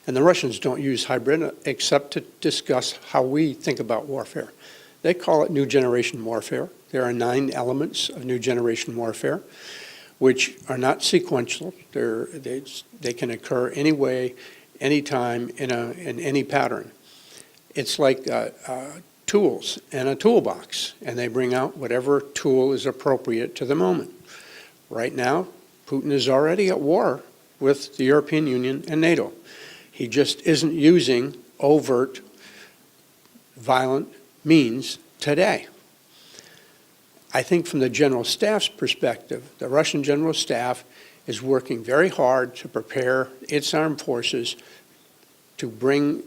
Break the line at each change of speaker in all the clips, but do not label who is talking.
And the Russians don't use hybrid except to discuss how we think about warfare. They call it new generation warfare. There are 9 elements of new generation warfare, which are not sequential. They can occur any way, anytime, in any pattern. It's like tools in a toolbox, and they bring out whatever tool is appropriate to the moment. Right now, Putin is already at war with the European Union and NATO. He just isn't using overt, violent means today. I think from the General Staff's perspective, the Russian General Staff is working very hard to prepare its armed forces to bring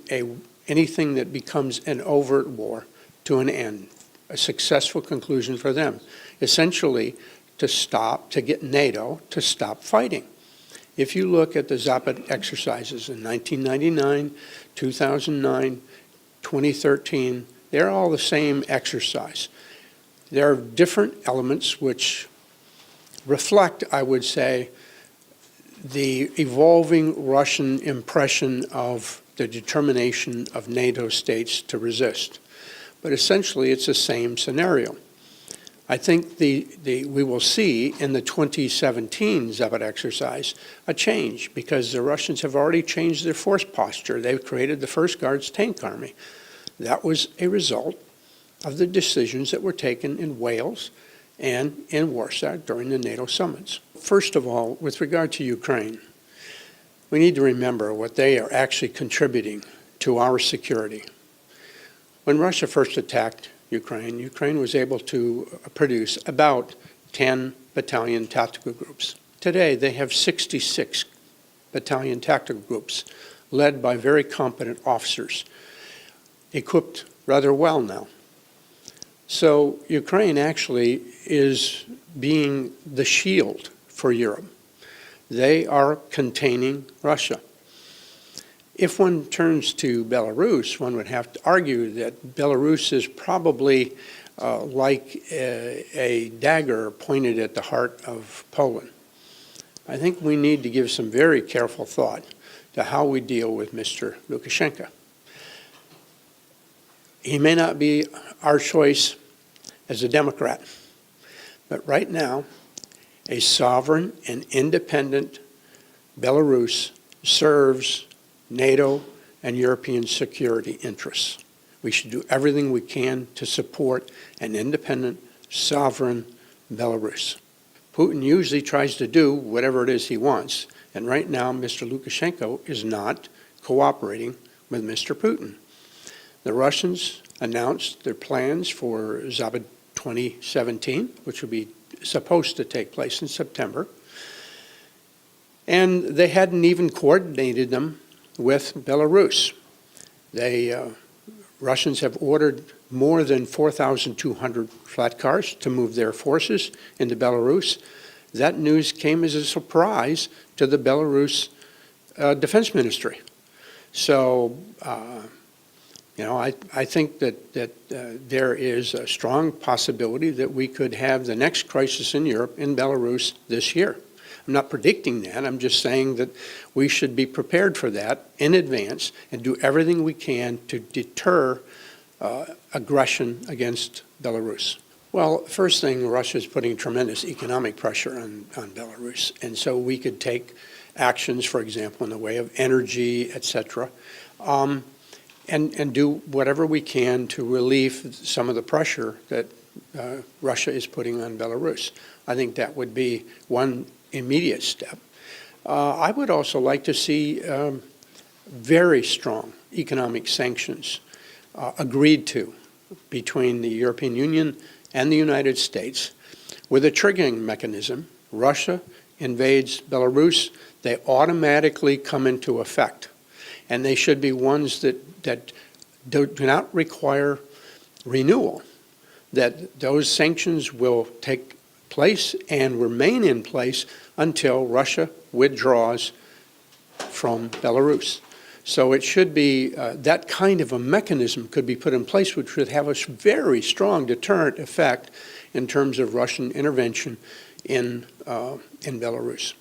anything that becomes an overt war to an end, a successful conclusion for them. Essentially, to get NATO to stop fighting. If you look at the Zapad exercises in 1999, 2009, 2013, they're all the same exercise. There are different elements which reflect, I would say, the evolving Russian impression of the determination of NATO states to resist. But essentially, it's the same scenario. I think we will see in the 2017 Zapad exercise a change, because the Russians have already changed their force posture. They've created the First Guards Tank Army. That was a result of the decisions that were taken in Wales and in Warsaw during the NATO summits. First of all, with regard to Ukraine, we need to remember what they are actually contributing to our security. When Russia first attacked Ukraine, Ukraine was able to produce about 10 battalion tactical groups. Today, they have 66 battalion tactical groups led by very competent officers, equipped rather well now. So Ukraine actually is being the shield for Europe. They are containing Russia. If one turns to Belarus, one would have to argue that Belarus is probably like a dagger pointed at the heart of Poland. I think we need to give some very careful thought to how we deal with Mr. Lukashenko. He may not be our choice as a Democrat, but right now, a sovereign and independent Belarus serves NATO and European security interests. We should do everything we can to support an independent, sovereign Belarus. Putin usually tries to do whatever it is he wants, and right now Mr. Lukashenko is not cooperating with Mr. Putin. The Russians announced their plans for Zapad 2017, which will be supposed to take place in September, and they hadn't even coordinated them with Belarus. Russians have ordered more than 4,200 flat cars to move their forces into Belarus. That news came as a surprise to the Belarus Defense Ministry. So, I think that there is a strong possibility that we could have the next crisis in Europe in Belarus this year. I'm not predicting that. I'm just saying that we should be prepared for that in advance and do everything we can to deter aggression against Belarus. Well, first thing, Russia is putting tremendous economic pressure on Belarus. And so we could take actions, for example, in the way of energy, et cetera, and do whatever we can to relieve some of the pressure that Russia is putting on Belarus. I think that would be one immediate step. I would also like to see very strong economic sanctions agreed to between the European Union and the United States with a triggering mechanism. Russia invades Belarus, they automatically come into effect. And they should be ones that do not require renewal, that those sanctions will take place and remain in place until Russia withdraws from Belarus. So it should be that kind of a mechanism could be put in place, which would have a very strong deterrent effect in terms of Russian intervention in Belarus.